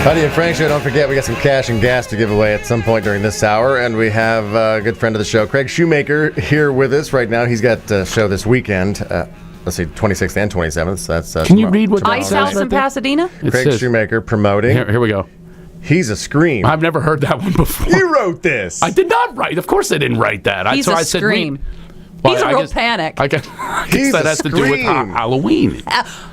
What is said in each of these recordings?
Heidi and Frank show. Don't forget, we got some cash and gas to give away at some point during this hour. And we have a good friend of the show, Craig Shoemaker, here with us right now. He's got a show this weekend. Let's see, 26th and 27th. So that's Can you read what Ice House in Pasadena? Craig Shoemaker promoting. Here we go. He's a Scream. I've never heard that one before. You wrote this. I did not write. Of course I didn't write that. He's a Scream. He's a real panic. I guess that has to do with Halloween.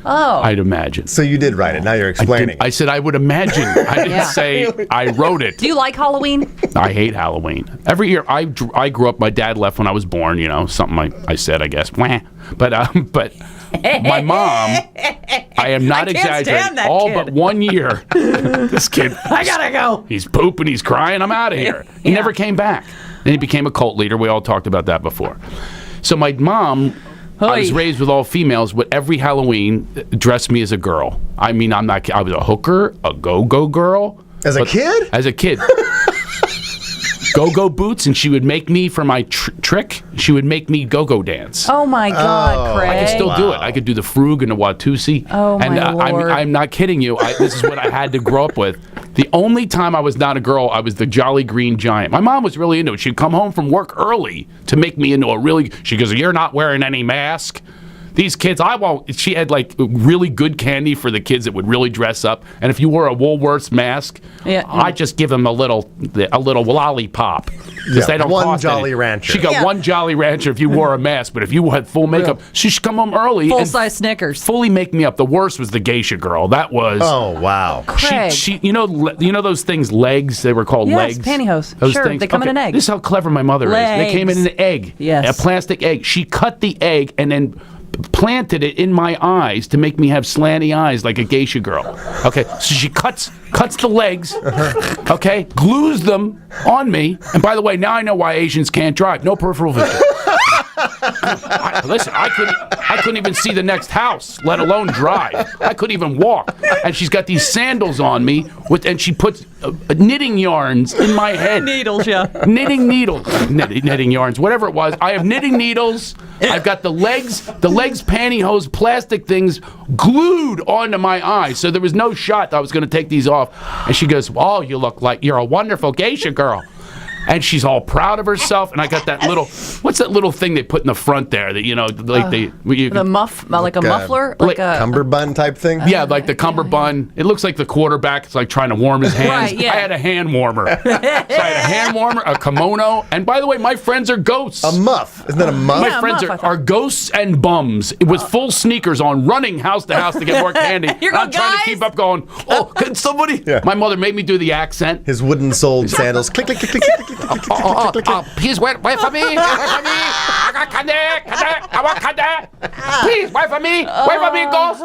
I'd imagine. So you did write it. Now you're explaining. I said I would imagine. I didn't say I wrote it. Do you like Halloween? I hate Halloween. Every year, I grew up. My dad left when I was born. You know, something I said, I guess. But my mom, I am not exaggerating. All kid. but 1 year, this kid. I gotta go. He's pooping. He's crying. I'm out of here. He never came back. Then he became a cult leader. We all talked about that before. So my mom, I was raised with all females, but every Halloween dressed me as a girl. I mean, I was a hooker, a go-go girl. As a kid? As a kid. Go-go boots, and she would make me, for my trick, she would make me go-go dance. Oh, my God, Craig. I can still do it. I could do the frug and the Watusi. Oh, my Lord. I'm not kidding you. This is what I had to grow up with. The only time I was not a girl, I was the Jolly Green Giant. My mom was really into it. She'd come home from work early to make me into she goes, "You're not wearing any mask. These kids, I won't." She had like really good candy for the kids that would really dress up. And if you wore a Woolworths mask, I just give them a little lollipop. Because they don't one cost Jolly any. Rancher. She got one Jolly Rancher if you wore a mask, but if you had full makeup, she should come home early. Full-size Snickers. Fully make me up. The worst was the geisha girl. That was. Oh, wow. Craig. She you know those things, legs? They were called legs. Yes, pantyhose. Those Sure, things. they come in an egg. This is how clever my mother is. They came in an egg. Yes. A plastic egg. She cut the egg and then planted it in my eyes to make me have slanty eyes like a geisha girl. Okay, so she cuts the legs, okay, glues them on me, and by the way, now I know why Asians can't drive. No peripheral vision. Listen, I couldn't even see the next house, let alone drive. I couldn't even walk. And she's got these sandals on me, and she puts knitting yarns in my head. Needles, yeah. Knitting needles. Knitting yarns, whatever it was. I have knitting needles. I've got the legs pantyhose plastic things glued onto my eyes. So there was no shot that I was going to take these off. And she goes, "Oh, you look like you're a wonderful geisha girl." And she's all proud of herself, and I got that what's that little thing they put in the front there that, the muff, like a muffler? Like a cummerbund type thing? Yeah, like the cummerbund. It looks like the quarterback is like trying to warm his hands. Right, yeah. I had a hand warmer. So I had a hand warmer, a kimono, and by the way, my friends are ghosts. A muff. Isn't that a muff? My friends are ghosts and bums. It was full sneakers on, running house to house to get more candy. I'm trying to keep up going, "Oh, can somebody?" Yeah. My mother made me do the accent. His wooden-soled sandals. Click, click, click, click, click, click. Please wait for me. I got candy. I want candy. Please wait for me. Wait for me, ghost.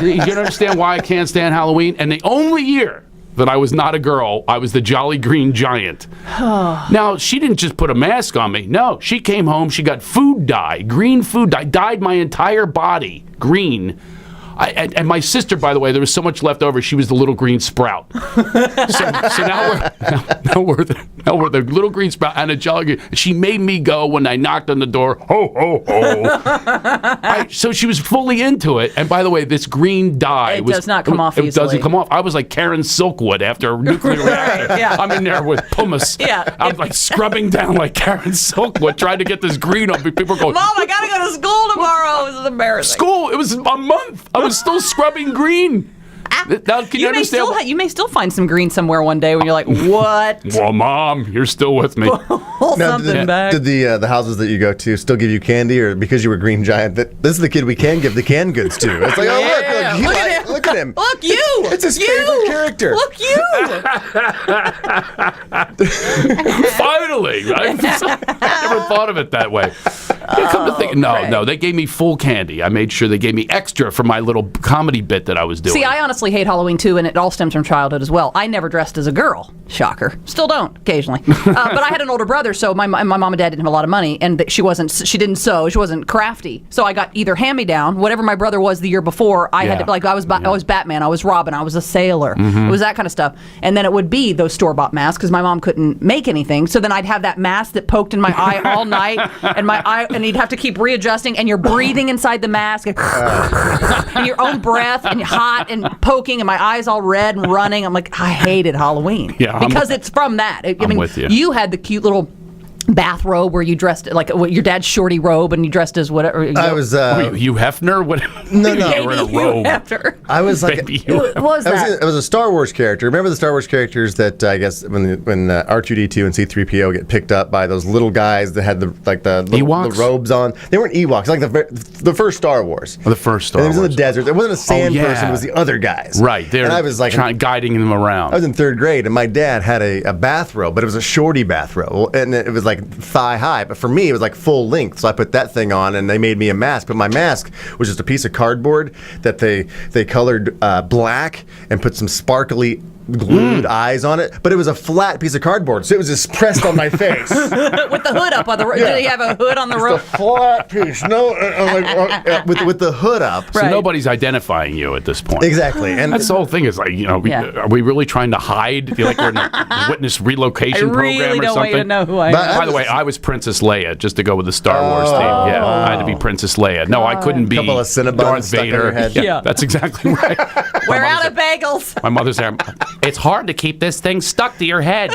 You understand why I can't stand Halloween? And the only year that I was not a girl, I was the Jolly Green Giant. Now, she didn't just put a mask on me. No, she came home, she got food dye, green food dye, dyed my entire body green. And my sister, by the way, there was so much left over. She was the little green sprout. So now we're the little green sprout and a Jolly Green. She made me go when I knocked on the door. Ho ho ho! So she was fully into it. And by the way, this green dye does not come off easily. It doesn't come off. I was like Karen Silkwood after a nuclear reactor. Yeah. I'm in there with pumice. Yeah. I'm like scrubbing down like Karen Silkwood, trying to get this green up. People are going, "Mom, I gotta go to school tomorrow." This is embarrassing. School? It was a month. I was still scrubbing green. Now, can you understand? You may still find some green somewhere one day when you're like, "What?" Well, Mom, you're still with me. Pull something back. Did the houses that you go to still give you candy, or because you were Green Giant, this is the kid we can give the canned goods to? It's like, look at him. Look, you. It's his favorite character. Look, you. Finally, right? I never thought of it that way. Come to think, no, they gave me full candy. I made sure they gave me extra for my little comedy bit that I was doing. See, I honestly hate Halloween too, and it all stems from childhood as well. I never dressed as a girl. Shocker. Still don't, occasionally. But I had an older brother, so my mom and dad didn't have a lot of money, and she didn't sew, she wasn't crafty. So I got either hand-me-down, whatever my brother was the year before, I had to, like, I was Batman, I was Robin, I was a sailor. It was that kind of stuff. And then it would be those store-bought masks, because my mom couldn't make anything, so then I'd have that mask that poked in my eye all night, and my eye and you'd have to keep readjusting, and you're breathing inside the mask, and your own breath, and hot and poking, and my eyes all red and running. I'm like, I hated Halloween because it's from that. I'm with you. You had the cute little bathrobe where you dressed like your dad's shorty robe, and you dressed as whatever. I was Hugh Hefner. What? No. You were in a robe. I was like, What was that? It was a Star Wars character. Remember the Star Wars characters that I guess when R2D2 and C3PO get picked up by those little guys that had the robes on. They weren't Ewoks. Like the first Star Wars. The first Star Wars. It was in the desert. It wasn't a sand person. It was the other guys. Right. And I was like guiding them around. I was in 3rd grade, and my dad had a bathrobe, but it was a shorty bathrobe, and it was like thigh high. But for me, it was like full length. So I put that thing on, and they made me a mask. But my mask was just a piece of cardboard that they colored black and put some sparkly glued eyes on it, but it was a flat piece of cardboard, so it was just pressed on my face with the hood up on the robe. Did he have a hood on the robe? A flat piece, with the hood up. So nobody's identifying you at this point. Exactly, and that's the whole thing. Is like, are we really trying to hide? Like we're in a witness relocation program or something? I really don't want you to know who I am. By the way, I was Princess Leia, just to go with the Star Wars theme. Yeah, I had to be Princess Leia. No, I couldn't be couple of Cinnabons Darth stuck in your Vader. head. Yeah, that's exactly right. We're out of bagels. My mother's there. It's hard to keep this thing stuck to your head.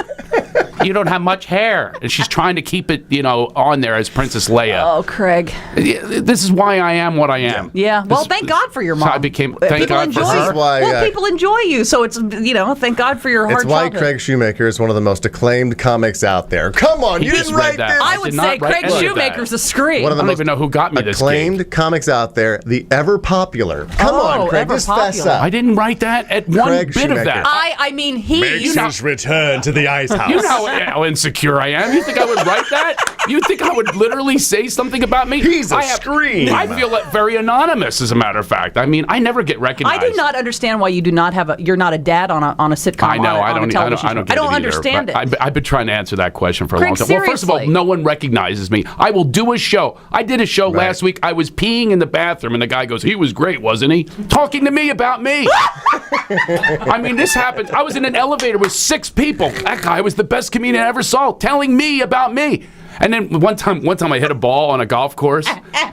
You don't have much hair. And she's trying to keep it, on there as Princess Leia. Oh, Craig. This is why I am what I am. Yeah. Well, thank God for your mom. So I became, thank God for her. Well, people enjoy you, so it's, thank God for your hard childhood. It's why Craig Shoemaker is one of the most acclaimed comics out there. Come on, you didn't write this. I would say Craig Shoemaker's a scream. One of the I don't even know who got me this acclaimed comics out there, the ever popular. Come on, Craig, just fess up. I didn't write that at one Craig bit Shoemaker. of that. I mean, makes his return to the ice house. You know how insecure I am. You think I would write that? You think I would literally say something about me? He's a scream. I feel very anonymous, as a matter of fact. I mean, I never get recognized. I do not understand why you do not have you're not a dad on a sitcom. I know. I don't understand it. I've been trying to answer that question for a long time. Seriously. Well, first of all, no one recognizes me. I will do a show. I did a show last week. I was peeing in the bathroom, and the guy goes, "He was great, wasn't he?" Talking to me about me. I mean, this happened. I was in an elevator with 6 people. That guy was the best comedian I ever saw, telling me about me. And then one time I hit a ball on a golf course,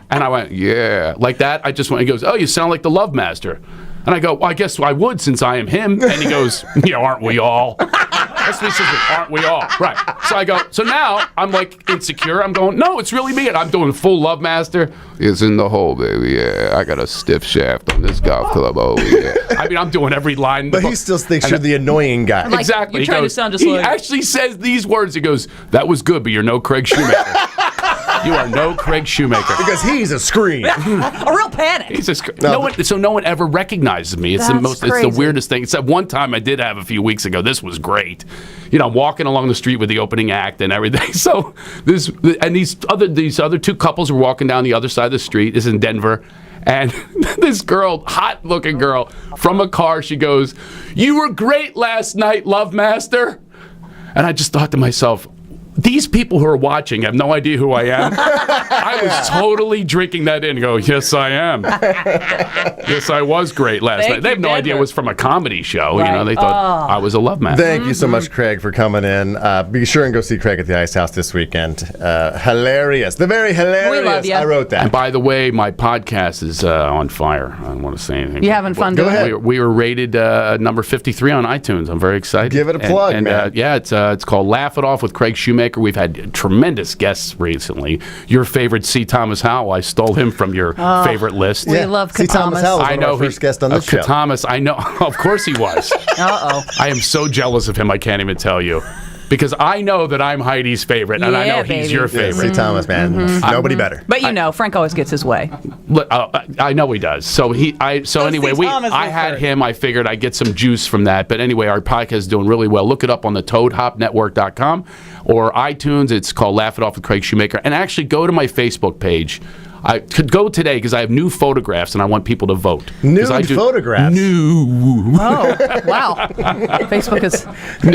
and I went, yeah, like that. I just went. He goes, "Oh, you sound like the Love Master." And I go, "Well, I guess I would, since I am him." And he goes, "Yeah, aren't we all?" That's what he says, "Aren't we all?" Right. So I go, so now I'm like insecure. I'm going, no, it's really me. And I'm doing full Love Master. It's in the hole, baby. Yeah, I got a stiff shaft on this golf club. Oh, yeah. I mean, I'm doing every line. But he still thinks you're the annoying guy. Like, exactly. You're trying to sound just he actually says these words. He goes, "That was good, but you're no Craig Shoemaker." You are no Craig Shoemaker. Because he's a scream. A real panic. He's no one ever recognizes me. It's it's the weirdest thing. Except one time I did have a few weeks ago. This was great. I'm walking along the street with the opening act and everything. So these other 2 couples were walking down the other side of the street. This is in Denver. And this girl, hot-looking girl, from a car, she goes, "You were great last night, Love Master." And I just thought to myself, these people who are watching have no idea who I am. I was totally drinking that in and go, yes, I am. Yes, I was great last night. They have no idea it was from a comedy show. Right. They thought I was a Love Master. Thank you so much, Craig, for coming in. Be sure and go see Craig at the Ice House this weekend. Hilarious. The very hilarious. We love you. I wrote that. And by the way, my podcast is on fire. I don't want to say anything. You having fun doing it? We were rated number 53 on iTunes. I'm very excited. Give it a plug, man. It's called Laugh It Off with Craig Shoemaker. We've had tremendous guests recently. Your favorite C. Thomas Howell, I stole him from your favorite list. We love C. Thomas Howell was one of our first guest on this show. Thomas, I know. Of course he was. Uh-oh. I am so jealous of him, I can't even tell you. Because I know that I'm Heidi's favorite, and I know he's your favorite. C. Thomas, man. Nobody better. But Frank always gets his way. I know he does. So anyway, I had him. I figured I'd get some juice from that. But anyway, our podcast is doing really well. Look it up on the ToadHopNetwork.com or iTunes. It's called Laugh It Off with Craig Shoemaker. And actually go to my Facebook page. I could go today because I have new photographs and I want people to vote. Nude photographs? Oh, wow. Facebook is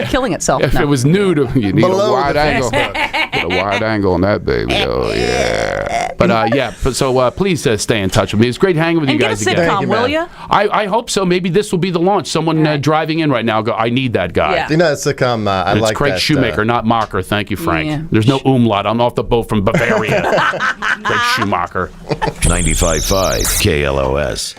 killing itself. If No. it was nude, you need Below a wide the angle. Facebook. Get a wide angle on that baby. Oh, yeah. But, yeah, so please stay in touch with me. It's great hanging with And you get a guys again. Thank sitcom, you, will man. you? I hope so. Maybe this will be the launch. Someone driving in right now go, I need that guy. Yeah. You know, it's sitcom. I It's like Craig that. Shoemaker, not Mocker. Thank you, Frank. Yeah. There's no umlaut. I'm off the boat from Bavaria. Craig Shoemaker. 95.5 KLOS.